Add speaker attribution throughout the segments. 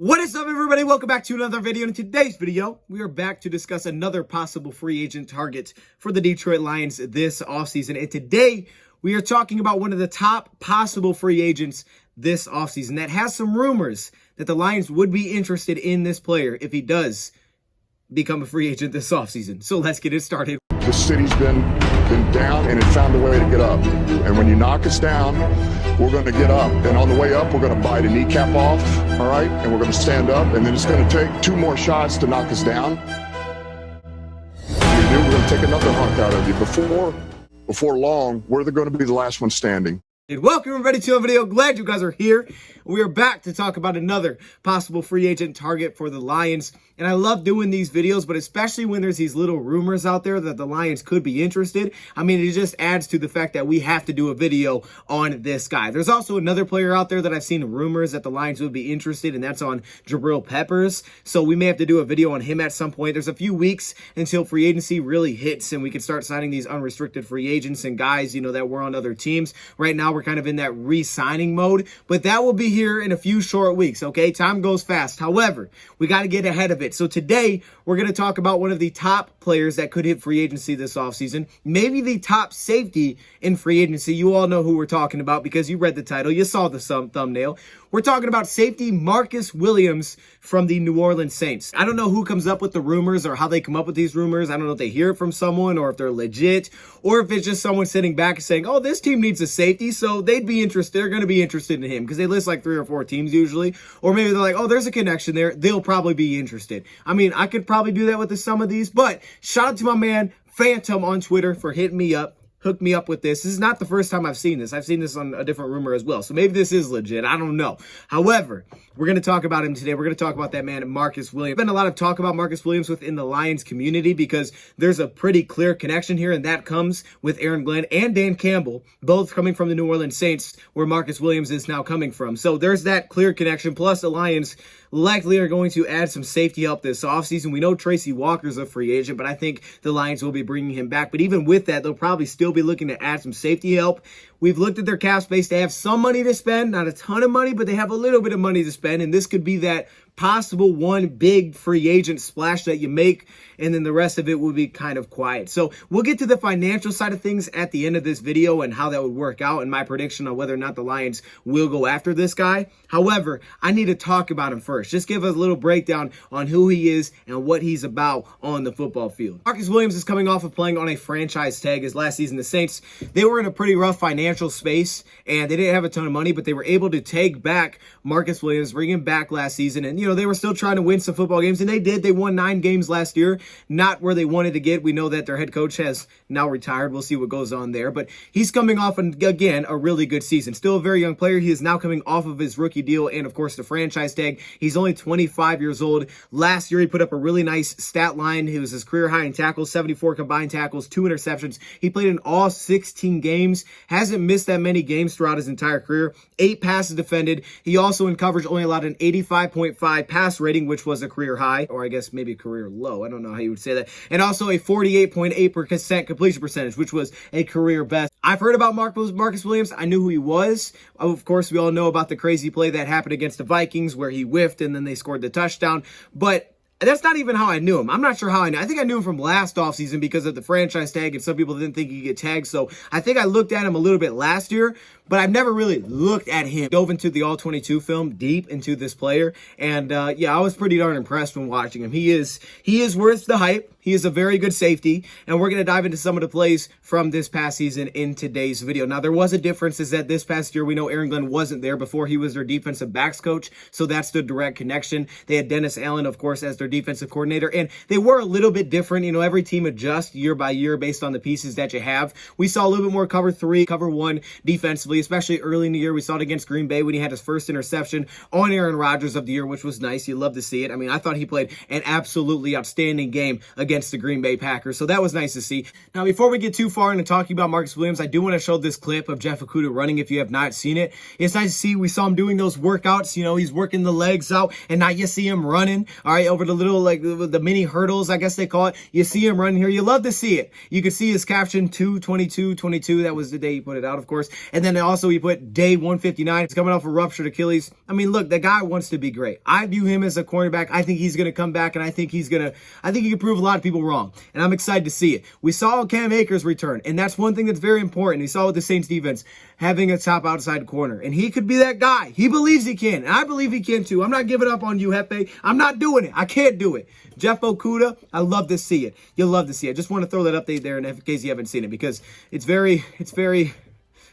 Speaker 1: What is up, everybody? Welcome back to another video. In today's video, we are back to discuss another possible free agent target for the Detroit Lions this offseason. And today, we are talking about one of the top possible free agents this offseason that has some rumors that the Lions would be interested in this player if he does become a free agent this offseason. So let's get it started.
Speaker 2: The city's been down and it found a way to get up. And when you knock us down, we're going to get up. And on the way up, we're going to bite a kneecap off, all right? And we're going to stand up. And then it's going to take two more shots to knock us down. We're going to take another hunk out of you. Before long, we're going to be the last one standing.
Speaker 1: Welcome everybody to a video. Glad you guys are here. We are back to talk about another possible free agent target for the Lions. And I love doing these videos, but especially when there's these little rumors out there that the Lions could be interested. I mean, it just adds to the fact that we have to do a video on this guy. There's also another player out there that I've seen rumors that the Lions would be interested, and that's on Jabril Peppers. So we may have to do a video on him at some point. There's a few weeks until free agency really hits and we can start signing these unrestricted free agents and guys, you know, that were on other teams. Right now, we're kind of in that re-signing mode, but that will be here in a few short weeks, okay? Time goes fast. However, we got to get ahead of it. So today, we're going to talk about one of the top players that could hit free agency this offseason, maybe the top safety in free agency. You all know who we're talking about because you read the title. You saw the thumbnail. We're talking about safety Marcus Williams from the New Orleans Saints. I don't know who comes up with the rumors or how they come up with these rumors. I don't know if they hear it from someone or if they're legit or if it's just someone sitting back and saying, oh, this team needs a safety, so they'd be interested. They're going to be interested in him because they list like 3 or 4 teams usually. Or maybe they're like, oh, there's a connection there. They'll probably be interested. I mean, I could probably do that with some of these, but shout out to my man Phantom on Twitter for hitting me up. Hooked me up with this. This is not the first time I've seen this. I've seen this on a different rumor as well. So maybe this is legit. I don't know. However, we're going to talk about him today. We're going to talk about that man, Marcus Williams. There's been a lot of talk about Marcus Williams within the Lions community because there's a pretty clear connection here, and that comes with Aaron Glenn and Dan Campbell, both coming from the New Orleans Saints, where Marcus Williams is now coming from. So there's that clear connection. Plus, the Lions likely are going to add some safety help this offseason. We know Tracy Walker's a free agent, but I think the Lions will be bringing him back. But even with that, they'll probably still be looking to add some safety help. We've looked at their cap space. They have some money to spend, not a ton of money, but they have a little bit of money to spend. And this could be that possible one big free agent splash that you make, and then the rest of it will be kind of quiet. So we'll get to the financial side of things at the end of this video and how that would work out and my prediction on whether or not the Lions will go after this guy. However, I need to talk about him first. Just give us a little breakdown on who he is and what he's about on the football field. Marcus Williams is coming off of playing on a franchise tag. His last season, the Saints, they were in a pretty rough financial space and they didn't have a ton of money, but they were able to take back Marcus Williams, bring him back last season. And, you know, they were still trying to win some football games, and they did. They won 9 games last year, not where they wanted to get. We know that their head coach has now retired. We'll see what goes on there, but he's coming off, again, a really good season. Still a very young player. He is now coming off of his rookie deal and, of course, the franchise tag. He's only 25 years old. Last year, he put up a really nice stat line. He was his career high in tackles, 74 combined tackles, 2 interceptions. He played in all 16 games, hasn't missed that many games throughout his entire career, 8 passes defended. He also in coverage only allowed an 85.5 pass rating, which was a career high, or I guess maybe career low. I don't know how you would say that. And also a 48.8% completion percentage, which was a career best. I've heard about Marcus Williams. I knew who he was. Of course, we all know about the crazy play that happened against the Vikings where he whiffed and then they scored the touchdown. But that's not even how I knew him. I'm not sure how I knew. I think I knew him from last offseason because of the franchise tag, and some people didn't think he'd get tagged. So I think I looked at him a little bit last year, but I've never really looked at him. Dove into the All-22 film, deep into this player. And yeah, I was pretty darn impressed when watching him. He is worth the hype. He is a very good safety, and we're going to dive into some of the plays from this past season in today's video. Now, there was a difference is that this past year, we know Aaron Glenn wasn't there before. He was their defensive backs coach, so that's the direct connection. They had Dennis Allen, of course, as their defensive coordinator, and they were a little bit different. You know, every team adjusts year by year based on the pieces that you have. We saw a little bit more cover 3, cover 1 defensively, especially early in the year. We saw it against Green Bay when he had his first interception on Aaron Rodgers of the year, which was nice. You love to see it. I mean, I thought he played an absolutely outstanding game against the Green Bay Packers, so that was nice to see. Now, before we get too far into talking about Marcus Williams, I do want to show this clip of Jeff Okudah running if you have not seen it. It's nice to see. We saw him doing those workouts. You know, he's working the legs out, and now you see him running, all right, over the little, like, the mini hurdles, I guess they call it. You see him running here. You love to see it. You can see his caption, 2/22/22. That was the day he put it out, of course. And then Also, we put day 159. He's coming off a ruptured Achilles. I mean, look, the guy wants to be great. I view him as a cornerback. I think he's going to come back, and I think he can prove a lot of people wrong. And I'm excited to see it. We saw Cam Akers return, and that's one thing that's very important. We saw with the Saints defense having a top outside corner, and he could be that guy. He believes he can, and I believe he can too. I'm not giving up on you, Hefe. I'm not doing it. I can't do it. Jeff Okudah, I love to see it. You'll love to see it. Just want to throw that update there in case you haven't seen it, because it's very,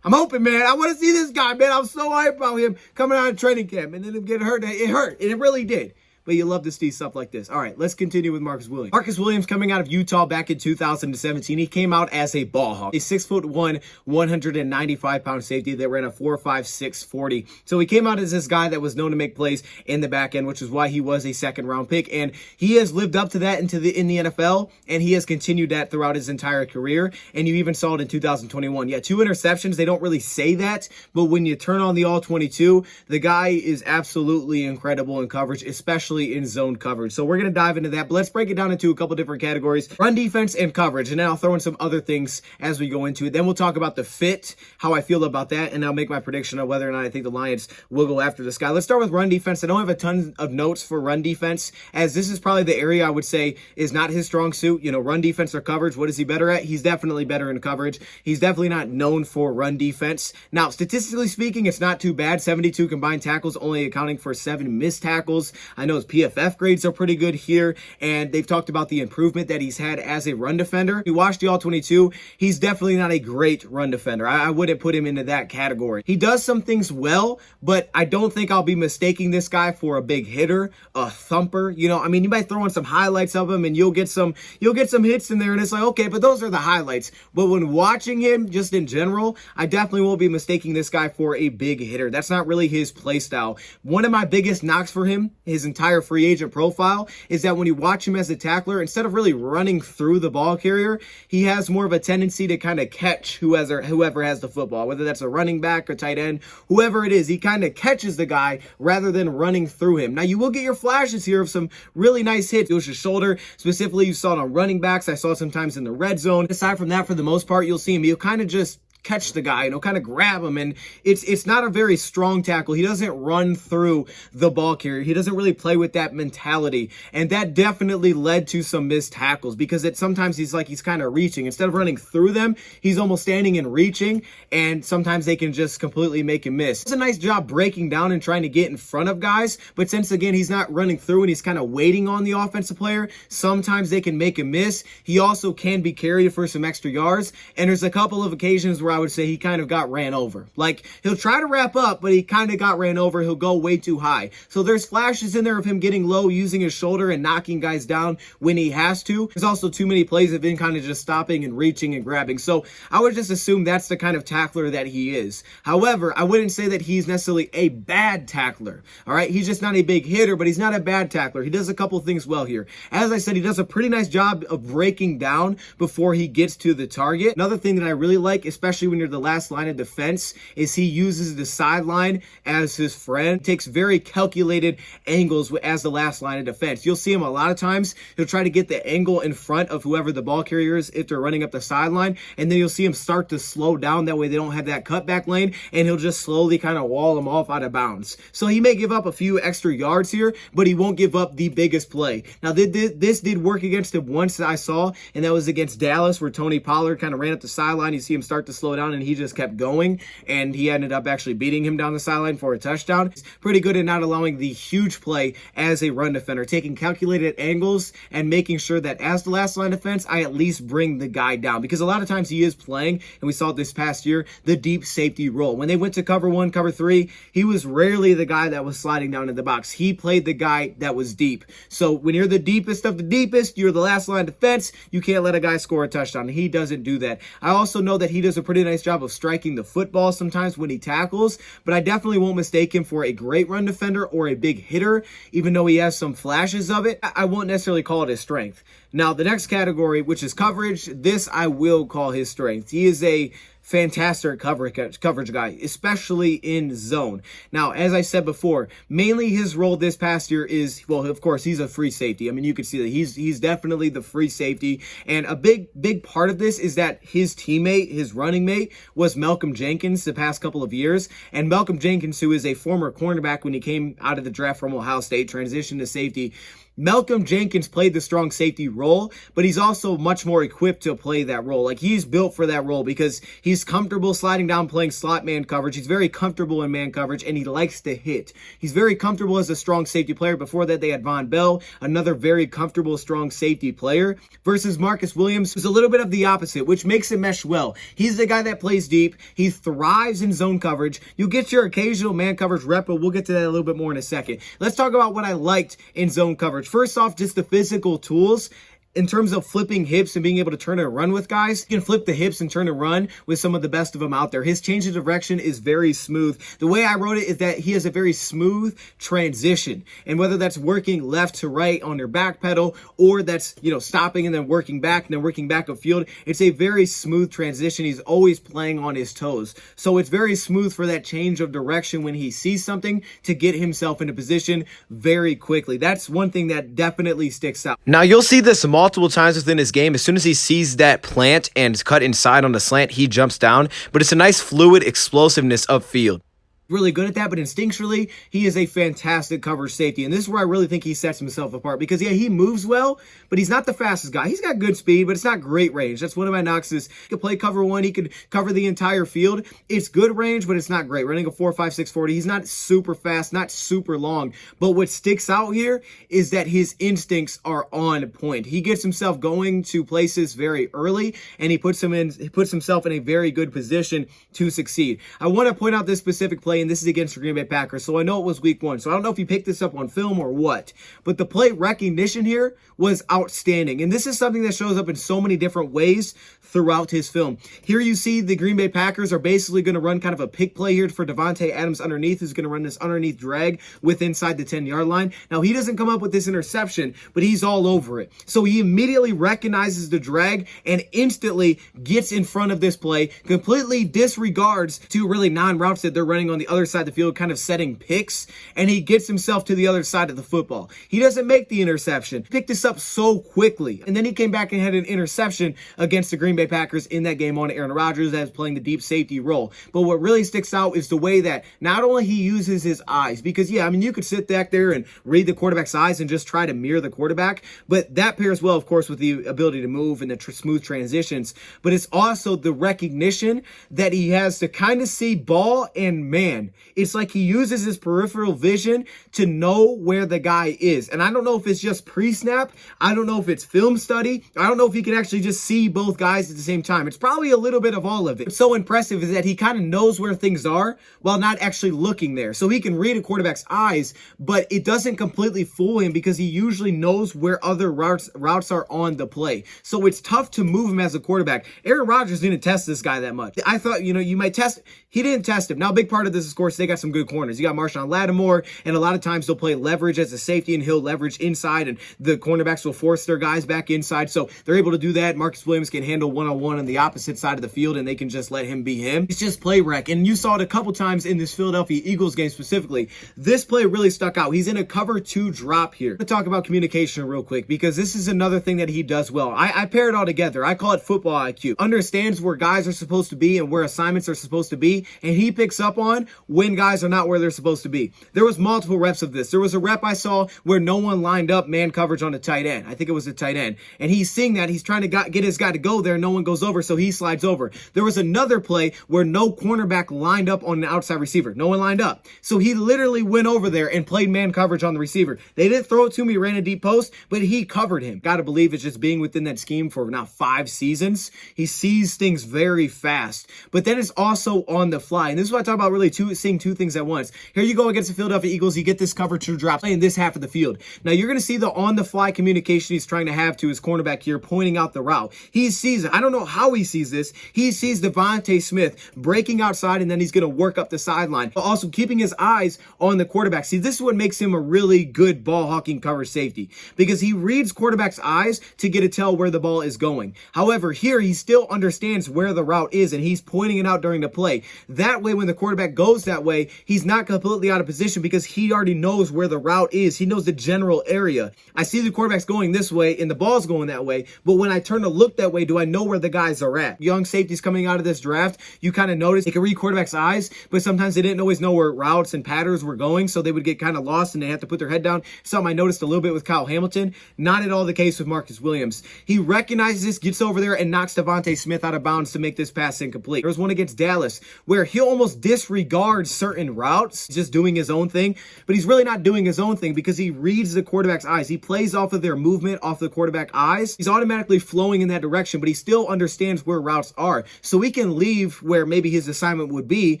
Speaker 1: I'm open, man. I want to see this guy, man. I'm so hyped about him coming out of training camp and then him getting hurt. It hurt, and it really did. But you love to see stuff like this. All right, let's continue with Marcus Williams. Marcus Williams coming out of Utah back in 2017. He came out as a ball hawk. A 6'1", 195-pound safety that ran a 4.56 40. So he came out as this guy that was known to make plays in the back end, which is why he was a second-round pick. And he has lived up to that in the NFL, and he has continued that throughout his entire career. And you even saw it in 2021. Yeah, 2 interceptions. They don't really say that, but when you turn on the all-22, the guy is absolutely incredible in coverage, especially in zone coverage. So we're going to dive into that, but let's break it down into a couple different categories: run defense and coverage. And then I'll throw in some other things as we go into it. Then we'll talk about the fit, how I feel about that, and I'll make my prediction of whether or not I think the Lions will go after this guy. Let's start with run defense. I don't have a ton of notes for run defense, as this is probably the area I would say is not his strong suit. You know, run defense or coverage. What is he better at? He's definitely better in coverage. He's definitely not known for run defense. Now, statistically speaking, it's not too bad. 72 combined tackles, only accounting for 7 missed tackles. I know his PFF grades are pretty good here, and they've talked about the improvement that he's had as a run defender. You watch the all-22, he's definitely not a great run defender. I wouldn't put him into that category. He does some things well, but I don't think I'll be mistaking this guy for a big hitter, a thumper. You know, I mean, you might throw in some highlights of him and you'll get some hits in there, and it's like, okay, but those are the highlights. But when watching him just in general, I definitely won't be mistaking this guy for a big hitter. That's not really his play style. One of my biggest knocks for him, his entire free agent profile, is that when you watch him as a tackler, instead of really running through the ball carrier, he has more of a tendency to kind of catch whoever has the football, whether that's a running back or tight end, whoever it is. He kind of catches the guy rather than running through him. Now, you will get your flashes here of some really nice hits. It was his shoulder. Specifically, you saw it on running backs. I saw it sometimes in the red zone. Aside from that, for the most part, you'll see him. He'll kind of just catch the guy, kind of grab him, and it's not a very strong tackle. He doesn't run through the ball carrier. He doesn't really play with that mentality, and that definitely led to some missed tackles, because sometimes he's kind of reaching. Instead of running through them, he's almost standing and reaching, and sometimes they can just completely make him miss. It's a nice job breaking down and trying to get in front of guys, but since, again, he's not running through and he's kind of waiting on the offensive player, sometimes they can make him miss. He also can be carried for some extra yards, and there's a couple of occasions where I would say he kind of got ran over. Like, he'll try to wrap up, but he kind of got ran over. He'll go way too high. So there's flashes in there of him getting low, using his shoulder and knocking guys down when he has to. There's also too many plays of him kind of just stopping and reaching and grabbing. So I would just assume that's the kind of tackler that he is. However, I wouldn't say that he's necessarily a bad tackler. All right, he's just not a big hitter, but he's not a bad tackler. He does a couple things well here. As I said, he does a pretty nice job of breaking down before he gets to the target. Another thing that I really like, especially when you're the last line of defense, is he uses the sideline as his friend. He takes very calculated angles as the last line of defense. You'll see him a lot of times. He'll try to get the angle in front of whoever the ball carrier is if they're running up the sideline, and then you'll see him start to slow down. That way they don't have that cutback lane, and he'll just slowly kind of wall them off out of bounds. So he may give up a few extra yards here, but he won't give up the biggest play. Now, this did work against him once that I saw, and that was against Dallas, where Tony Pollard kind of ran up the sideline. You see him start to slow down, and he just kept going, and he ended up actually beating him down the sideline for a touchdown. He's pretty good at not allowing the huge play as a run defender, taking calculated angles and making sure that as the last line defense, I at least bring the guy down, because a lot of times he is playing, and we saw it this past year, the deep safety role. When they went to cover 1, cover 3, he was rarely the guy that was sliding down in the box. He played the guy that was deep. So when you're the deepest of the deepest, you're the last line defense, you can't let a guy score a touchdown. He doesn't do that. I also know that he does a pretty nice job of striking the football sometimes when he tackles, but I definitely won't mistake him for a great run defender or a big hitter, even though he has some flashes of it. I won't necessarily call it his strength. Now, the next category, which is coverage, this I will call his strength. He is a fantastic coverage guy, especially in zone. Now, as I said before, mainly his role this past year is, well, of course, he's a free safety. I mean, you can see that he's definitely the free safety. And a big part of this is that his teammate, his running mate, was Malcolm Jenkins the past couple of years. And Malcolm Jenkins, who is a former cornerback when he came out of the draft from Ohio State, transitioned to safety. Malcolm Jenkins played the strong safety role, but he's also much more equipped to play that role. Like, he's built for that role because he's comfortable sliding down playing slot man coverage. He's very comfortable in man coverage, and he likes to hit. He's very comfortable as a strong safety player. Before that, they had Von Bell, another very comfortable, strong safety player, versus Marcus Williams, who's a little bit of the opposite, which makes it mesh well. He's the guy that plays deep. He thrives in zone coverage. You get your occasional man coverage rep, but we'll get to that a little bit more in a second. Let's talk about what I liked in zone coverage. First off, just the physical tools. In terms of flipping hips and being able to turn and run with guys, you can flip the hips and turn and run with some of the best of them out there. His change of direction is very smooth. The way I wrote it is that he has a very smooth transition. And whether that's working left to right on your back pedal, or that's, stopping and then working back and then working back upfield, it's a very smooth transition. He's always playing on his toes. So it's very smooth for that change of direction when he sees something to get himself into position very quickly. That's one thing that definitely sticks out.
Speaker 3: Now, you'll see this multiple times within his game. As soon as he sees that plant and it's cut inside on the slant, he jumps down. But it's a nice fluid explosiveness upfield.
Speaker 1: Really good at that, but instinctually, he is a fantastic coverage safety. And this is where I really think he sets himself apart because, yeah, he moves well, but he's not the fastest guy. He's got good speed, but it's not great range. That's one of my knocks is he could play cover one. He could cover the entire field. It's good range, but it's not great. Running a 4.56 40. He's not super fast, not super long. But what sticks out here is that his instincts are on point. He gets himself going to places very early, and he puts himself in a very good position to succeed. I want to point out this specific play, and this is against the Green Bay Packers, so I know it was week 1, so I don't know if you picked this up on film or what, but the play recognition here was outstanding, and this is something that shows up in so many different ways throughout his film. Here you see the Green Bay Packers are basically going to run kind of a pick play here for Devontae Adams underneath, who's going to run this underneath drag with inside the 10-yard line. Now, he doesn't come up with this interception, but he's all over it. So he immediately recognizes the drag and instantly gets in front of this play, completely disregards two really non-routes that they're running on the other side of the field, kind of setting picks, and he gets himself to the other side of the football. He doesn't make the interception. He picked this up so quickly, and then he came back and had an interception against the Green Bay Packers in that game on Aaron Rodgers as playing the deep safety role. But what really sticks out is the way that not only he uses his eyes, because yeah, I mean, you could sit back there and read the quarterback's eyes and just try to mirror the quarterback, but that pairs well, of course, with the ability to move and the smooth transitions, but it's also the recognition that he has to kind of see ball and man. It's like he uses his peripheral vision to know where the guy is. And I don't know if it's just pre-snap. I don't know if it's film study. I don't know if he can actually just see both guys at the same time. It's probably a little bit of all of it. What's so impressive is that he kind of knows where things are while not actually looking there. So he can read a quarterback's eyes, but it doesn't completely fool him because he usually knows where other routes are on the play. So it's tough to move him as a quarterback. Aaron Rodgers didn't test this guy that much. I thought, you might test. He didn't test him. Now, a big part of this, of course, they got some good corners. You got Marshawn Lattimore, and a lot of times they'll play leverage as a safety, and he'll leverage inside, and the cornerbacks will force their guys back inside. So they're able to do that. Marcus Williams can handle one-on-one on the opposite side of the field, and they can just let him be him. It's just play wreck, and you saw it a couple times in this Philadelphia Eagles game specifically. This play really stuck out. He's in a cover 2 drop here. Let's talk about communication real quick, because this is another thing that he does well. I pair it all together. I call it football IQ. Understands where guys are supposed to be and where assignments are supposed to be, and he picks up on when guys are not where they're supposed to be. There was multiple reps of this. There was a rep I saw where no one lined up man coverage on a tight end. I think it was a tight end. And he's seeing that. He's trying to get his guy to go there. No one goes over, so he slides over. There was another play where no cornerback lined up on an outside receiver. No one lined up. So he literally went over there and played man coverage on the receiver. They didn't throw it to me, ran a deep post, but he covered him. Gotta believe it's just being within that scheme for now 5 seasons. He sees things very fast. But then it's also on on the fly. And this is what I talk about, really seeing two things at once. Here you go against the Philadelphia Eagles. You get this cover 2 drop in this half of the field. Now you're going to see the on-the-fly communication he's trying to have to his cornerback here, pointing out the route. He sees it. I don't know how he sees this. He sees Devontae Smith breaking outside, and then he's going to work up the sideline, but also keeping his eyes on the quarterback. See, this is what makes him a really good ball hawking cover safety, because he reads quarterback's eyes to get to tell where the ball is going. However, here he still understands where the route is, and he's pointing it out during the play. That way, when the quarterback goes that way, he's not completely out of position because he already knows where the route is. He knows the general area. I see the quarterback's going this way and the ball's going that way, but when I turn to look that way, do I know where the guys are at? Young safeties coming out of this draft, you kind of notice they can read quarterback's eyes, but sometimes they didn't always know where routes and patterns were going, so they would get kind of lost and they have to put their head down. Something I noticed a little bit with Kyle Hamilton, not at all the case with Marcus Williams. He recognizes this, gets over there, and knocks Devontae Smith out of bounds to make this pass incomplete. There was one against Dallas where he'll almost disregard certain routes, just doing his own thing, but he's really not doing his own thing because he reads the quarterback's eyes. He plays off of their movement, off the quarterback eyes. He's automatically flowing in that direction, but he still understands where routes are. So he can leave where maybe his assignment would be,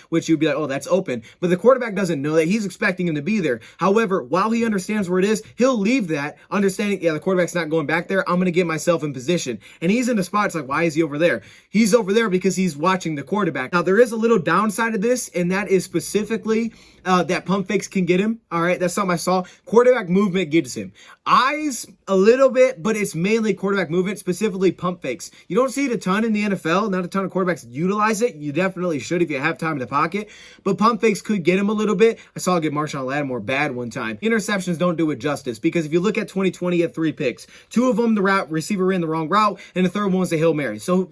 Speaker 1: which you'd be like, oh, that's open. But the quarterback doesn't know that. He's expecting him to be there. However, while he understands where it is, he'll leave that, understanding, yeah, the quarterback's not going back there. I'm going to get myself in position. And he's in the spot. It's like, why is he over there? He's over there because he's watching the quarterback. Now, there is a little downside of this, and that is specifically that pump fakes can get him. All right, that's something I saw. Quarterback movement gets him. Eyes, a little bit, but it's mainly quarterback movement, specifically pump fakes. You don't see it a ton in the NFL. Not a ton of quarterbacks utilize it. You definitely should if you have time in the pocket. But pump fakes could get him a little bit. I saw it get Marshawn Lattimore bad one time. Interceptions don't do it justice, because if you look at 2020, he had 3 picks. 2 of them, the receiver ran the wrong route, and the third one was a Hail Mary. So,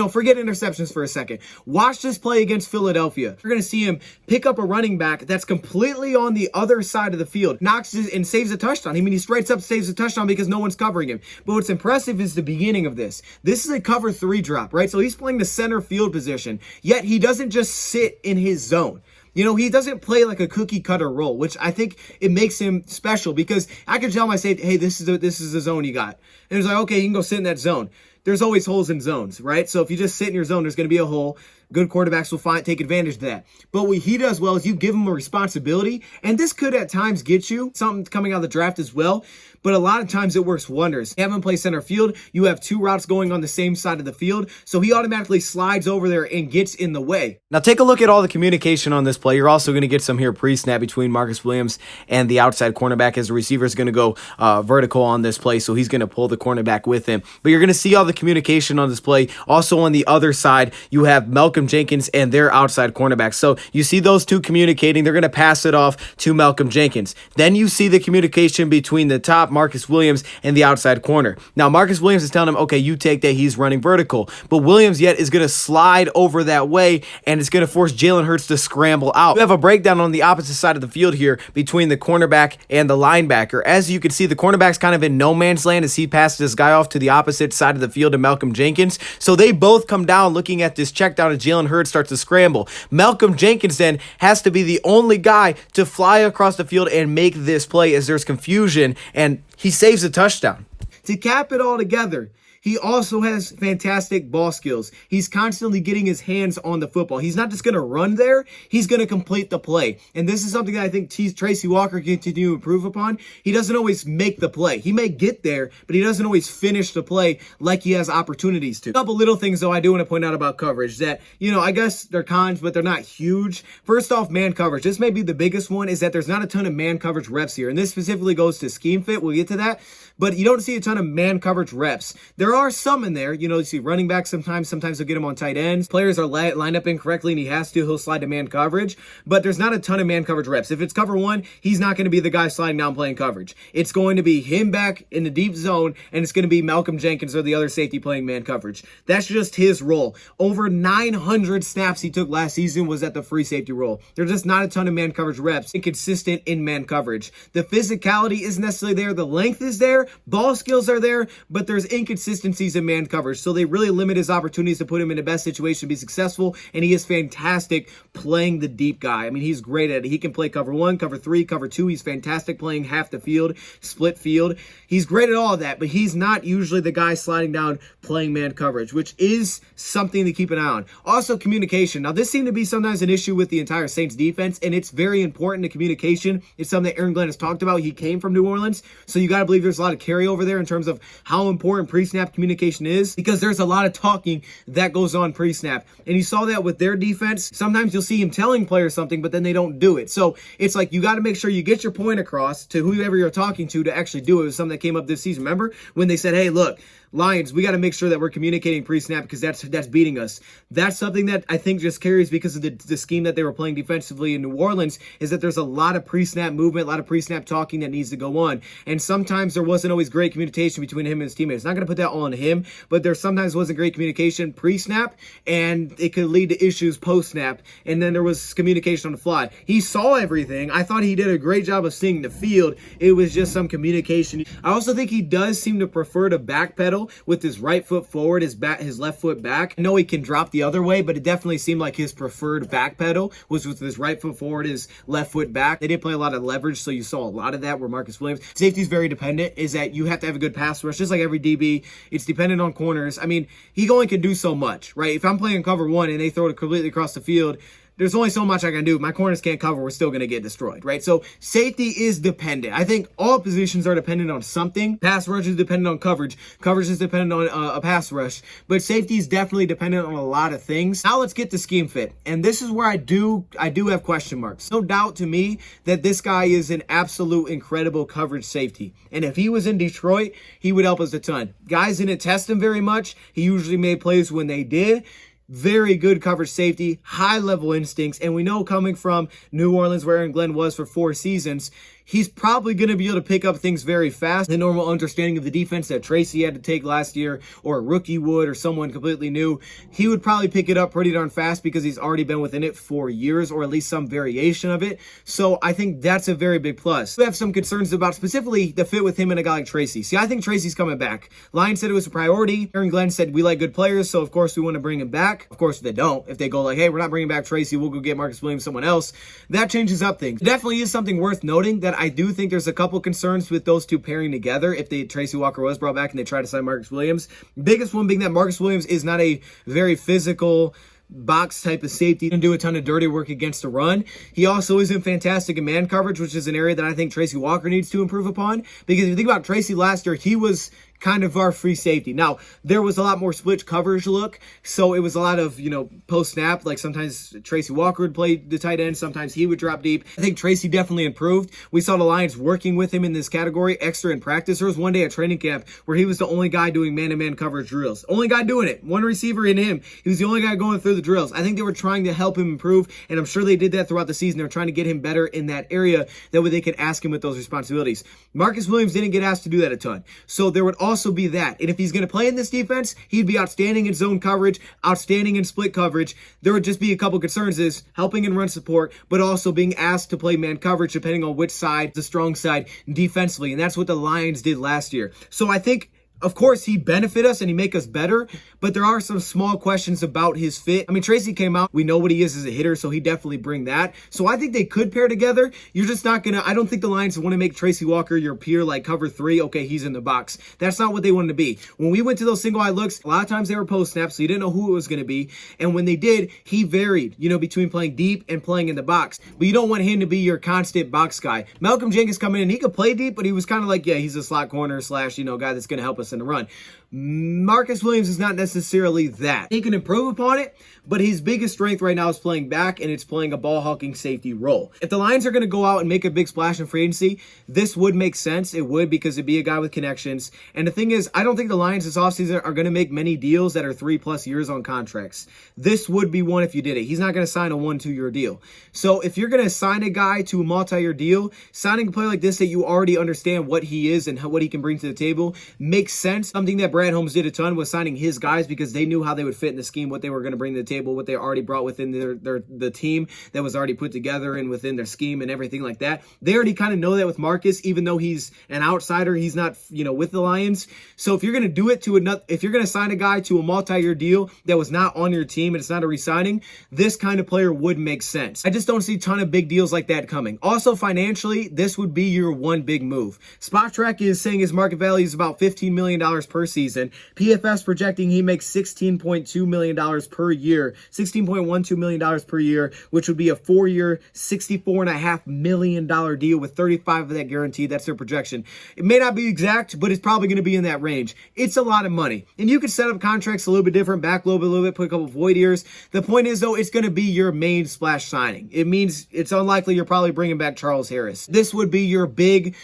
Speaker 1: forget interceptions for a second. Watch this play against Philadelphia. You're going to see him pick up a running back that's completely on the other side of the field, knocks it and saves a touchdown. I mean, he straight up saves a touchdown because no one's covering him. But what's impressive is the beginning of this. This is a cover 3 drop, right? So he's playing the center field position, yet he doesn't just sit in his zone. He doesn't play like a cookie cutter role, which I think it makes him special, because I can tell my safety, hey, this is the zone you got. And it's like, okay, you can go sit in that zone. There's always holes in zones, right? So if you just sit in your zone, there's going to be a hole. Good quarterbacks will take advantage of that. But what he does well is you give him a responsibility, and this could at times get you something coming out of the draft as well. But a lot of times it works wonders. You have him play center field. You have 2 routes going on the same side of the field. So he automatically slides over there and gets in the way.
Speaker 3: Now take a look at all the communication on this play. You're also going to get some here pre-snap between Marcus Williams and the outside cornerback, as the receiver is going to go vertical on this play. So he's going to pull the cornerback with him. But you're going to see all the communication on this play. Also on the other side, you have Malcolm Jenkins and their outside cornerback. So you see those 2 communicating. They're going to pass it off to Malcolm Jenkins. Then you see the communication between the top Marcus Williams and the outside corner. Now Marcus Williams is telling him, okay, you take that, he's running vertical. But Williams yet is going to slide over that way, and it's going to force Jalen Hurts to scramble out. You have a breakdown on the opposite side of the field here between the cornerback and the linebacker. As you can see, the cornerback's kind of in no man's land as he passes this guy off to the opposite side of the field to Malcolm Jenkins. So they both come down looking at this check down, and Jalen Hurts starts to scramble. Malcolm Jenkins then has to be the only guy to fly across the field and make this play as there's confusion, and he saves a touchdown.
Speaker 1: To cap it all together, he also has fantastic ball skills. He's constantly getting his hands on the football. He's not just going to run there. He's going to complete the play. And this is something that I think Tracy Walker can continue to improve upon. He doesn't always make the play. He may get there, but he doesn't always finish the play like he has opportunities to. A couple little things, though, I do want to point out about coverage that, I guess they're cons, but they're not huge. First off, man coverage. This may be the biggest one, is that there's not a ton of man coverage reps here. And this specifically goes to scheme fit. We'll get to that. But you don't see a ton of man coverage reps. There are some in there. You see running backs sometimes they'll get him on tight ends. Players are lined up incorrectly and he'll slide to man coverage. But there's not a ton of man coverage reps. If it's cover 1, he's not going to be the guy sliding down playing coverage. It's going to be him back in the deep zone, and it's going to be Malcolm Jenkins or the other safety playing man coverage. That's just his role. Over 900 snaps he took last season was at the free safety role. There's just not a ton of man coverage reps. Inconsistent in man coverage. The physicality isn't necessarily there. The length is there. Ball skills are there, but there's inconsistency inconsistencies in man coverage. So they really limit his opportunities to put him in the best situation to be successful. And he is fantastic playing the deep guy. I mean, he's great at it. He can play cover 1, cover 3, cover 2. He's fantastic playing half the field, split field. He's great at all of that, but he's not usually the guy sliding down playing man coverage, which is something to keep an eye on. Also, communication. Now, this seemed to be sometimes an issue with the entire Saints defense, and it's very important to communication. It's something that Aaron Glenn has talked about. He came from New Orleans, so you got to believe there's a lot of carryover there in terms of how important pre-snap communication is, because there's a lot of talking that goes on pre-snap. And you saw that with their defense. Sometimes you'll see him telling players something, but then they don't do it. So it's like you got to make sure you get your point across to whoever you're talking to actually do it. It was something that came up this season. Remember when they said, hey, look, Lions, we got to make sure that we're communicating pre-snap because that's beating us. That's something that I think just carries because of the scheme that they were playing defensively in New Orleans, is that there's a lot of pre-snap movement, a lot of pre-snap talking that needs to go on. And sometimes there wasn't always great communication between him and his teammates. Not going to put that all on him, but there sometimes wasn't great communication pre-snap, and it could lead to issues post-snap. And then there was communication on the fly. He saw everything. I thought he did a great job of seeing the field. It was just some communication. I also think he does seem to prefer to backpedal with his right foot forward, his left foot back. I know he can drop the other way, but it definitely seemed like his preferred back pedal was with his right foot forward, his left foot back. They didn't play a lot of leverage, so you saw a lot of that where Marcus Williams. Safety is very dependent, is that you have to have a good pass rush, just like every DB. It's dependent on corners. I mean, he only can do so much, right? If I'm playing cover 1 and they throw it completely across the field, there's only so much I can do. If my corners can't cover, we're still going to get destroyed, right? So safety is dependent. I think all positions are dependent on something. Pass rush is dependent on coverage. Coverage is dependent on a pass rush. But safety is definitely dependent on a lot of things. Now let's get to scheme fit. And this is where I do have question marks. No doubt to me that this guy is an absolute incredible coverage safety. And if he was in Detroit, he would help us a ton. Guys didn't test him very much. He usually made plays when they did. Very good coverage safety, high level instincts, and we know coming from New Orleans where Aaron Glenn was for 4 seasons, he's probably going to be able to pick up things very fast. The normal understanding of the defense that Tracy had to take last year, or a rookie would, or someone completely new, he would probably pick it up pretty darn fast because he's already been within it for years, or at least some variation of it. So I think that's a very big plus. We have some concerns about specifically the fit with him and a guy like Tracy. See, I think Tracy's coming back. Lions said it was a priority. Aaron Glenn said we like good players, so of course we want to bring him back. Of course, if they don't, if they go like, hey, we're not bringing back Tracy, we'll go get Marcus Williams, someone else, that changes up things. It definitely is something worth noting that I do think there's a couple concerns with those two pairing together if Tracy Walker was brought back and they try to sign Marcus Williams. Biggest one being that Marcus Williams is not a very physical box type of safety and do a ton of dirty work against the run. He also isn't fantastic in man coverage, which is an area that I think Tracy Walker needs to improve upon, because if you think about Tracy last year, he was kind of our free safety. Now, there was a lot more split coverage look, so it was a lot of, post-snap, like sometimes Tracy Walker would play the tight end, sometimes he would drop deep. I think Tracy definitely improved. We saw the Lions working with him in this category, extra in practice. There was one day at training camp where he was the only guy doing man-to-man coverage drills. Only guy doing it. One receiver in him. He was the only guy going through the drills. I think they were trying to help him improve, and I'm sure they did that throughout the season. They were trying to get him better in that area. That way they could ask him with those responsibilities. Marcus Williams didn't get asked to do that a ton. So there would also be that. And if he's going to play in this defense, he'd be outstanding in zone coverage, outstanding in split coverage. There would just be a couple concerns is helping in run support, but also being asked to play man coverage depending on which side, the strong side defensively. And that's what the Lions did last year. So I think, of course, he benefit us and he make us better, but there are some small questions about his fit. I mean, Tracy came out. We know what he is as a hitter, so he definitely bring that. So I think they could pair together. You're just not going to, I don't think the Lions want to make Tracy Walker your peer, like cover 3. Okay, he's in the box. That's not what they wanted to be. When we went to those single eye looks, a lot of times they were post snaps, so you didn't know who it was going to be. And when they did, he varied, between playing deep and playing in the box. But you don't want him to be your constant box guy. Malcolm Jenkins coming in, he could play deep, but he was kind of like, yeah, he's a slot corner / guy that's going to help us in the run. Marcus Williams is not necessarily that. He can improve upon it, but his biggest strength right now is playing back, and it's playing a ball-hawking safety role. If the Lions are going to go out and make a big splash in free agency, this would make sense. It would, because it'd be a guy with connections. And the thing is, I don't think the Lions this offseason are going to make many deals that are 3+ years on contracts. This would be one if you did it. He's not going to sign a 1-2-year deal. So if you're going to sign a guy to a multi-year deal, signing a player like this that you already understand what he is and what he can bring to the table makes sense. Something that Brad Holmes did a ton was signing his guys because they knew how they would fit in the scheme, what they were going to bring to the table, what they already brought within the team that was already put together and within their scheme and everything like that. They already kind of know that with Marcus, even though he's an outsider, he's not, with the Lions. So if you're going to do it if you're going to sign a guy to a multi-year deal that was not on your team and it's not a re-signing, this kind of player would make sense. I just don't see a ton of big deals like that coming. Also, financially, this would be your one big move. Spot Track is saying his market value is about $15 million per season. PFS projecting he makes $16.2 million per year, $16.12 million per year, which would be a 4-year, $64.5 million deal with 35 of that guaranteed. That's their projection. It may not be exact, but it's probably going to be in that range. It's a lot of money. And you can set up contracts a little bit different, backload a little bit, put a couple void years. The point is, though, it's going to be your main splash signing. It means it's unlikely you're probably bringing back Charles Harris. This would be your big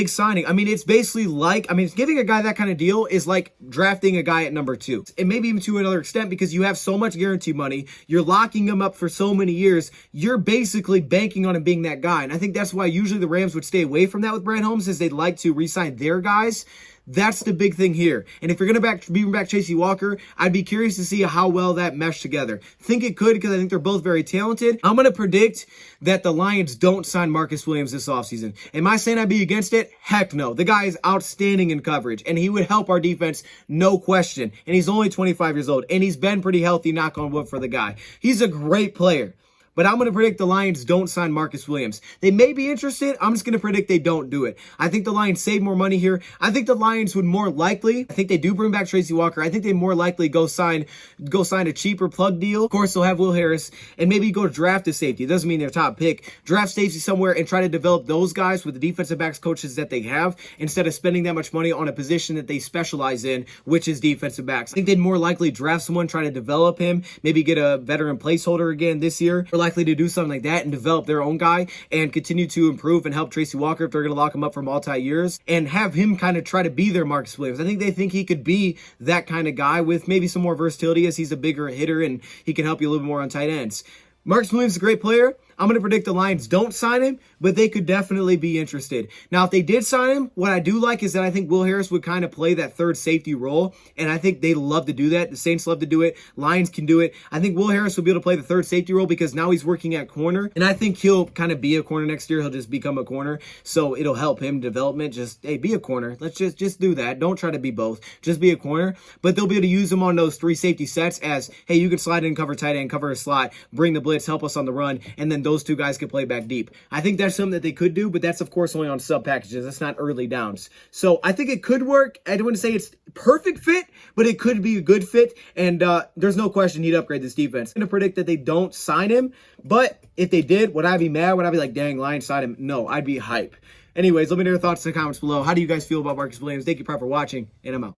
Speaker 1: signing. I mean, it's basically giving a guy that kind of deal is like drafting a guy at number 2. And maybe even to another extent, because you have so much guarantee money, you're locking him up for so many years, you're basically banking on him being that guy. And I think that's why usually the Rams would stay away from that with Brad Holmes, is they'd like to re-sign their guys. That's the big thing here. And if you're going to bring back Tracy Walker, I'd be curious to see how well that meshed together. Think it could, because I think they're both very talented. I'm going to predict that the Lions don't sign Marcus Williams this offseason. Am I saying I'd be against it? Heck no. The guy is outstanding in coverage, and he would help our defense, no question. And he's only 25 years old, and he's been pretty healthy, knock on wood, for the guy. He's a great player. But I'm going to predict the Lions don't sign Marcus Williams. They may be interested. I'm just going to predict they don't do it. I think the Lions save more money here. I think the Lions would more likely, I think they do bring back Tracy Walker. I think they more likely go sign a cheaper plug deal. Of course, they'll have Will Harris and maybe go draft a safety. It doesn't mean they're top pick. Draft safety somewhere and try to develop those guys with the defensive backs coaches that they have, instead of spending that much money on a position that they specialize in, which is defensive backs. I think they'd more likely draft someone, try to develop him, maybe get a veteran placeholder again this year. We're likely to do something like that and develop their own guy and continue to improve and help Tracy Walker if they're going to lock him up for multi-years, and have him kind of try to be their Marcus Williams. I think they think he could be that kind of guy with maybe some more versatility, as he's a bigger hitter and he can help you a little bit more on tight ends. Marcus Williams is a great player. I'm going to predict the Lions don't sign him, but they could definitely be interested. Now, if they did sign him, what I do like is that I think Will Harris would kind of play that third safety role, and I think they love to do that. The Saints love to do it. Lions can do it. I think Will Harris will be able to play the third safety role because now he's working at corner, and I think he'll kind of be a corner next year. He'll just become a corner, so it'll help him development. Just, hey, be a corner. Let's just do that. Don't try to be both. Just be a corner, but they'll be able to use him on those 3 safety sets as, hey, you can slide in, cover tight end, cover a slot, bring the blitz, help us on the run, and then those 2 guys can play back deep. I think that's something that they could do, but that's of course only on sub packages. That's not early downs. So I think it could work. I don't want to say it's perfect fit, but it could be a good fit. And there's no question he'd upgrade this defense. I'm going to predict that they don't sign him, but if they did, would I be mad? Would I be like, dang, Lions sign him? No, I'd be hype. Anyways, let me know your thoughts in the comments below. How do you guys feel about Marcus Williams? Thank you for watching, and I'm out.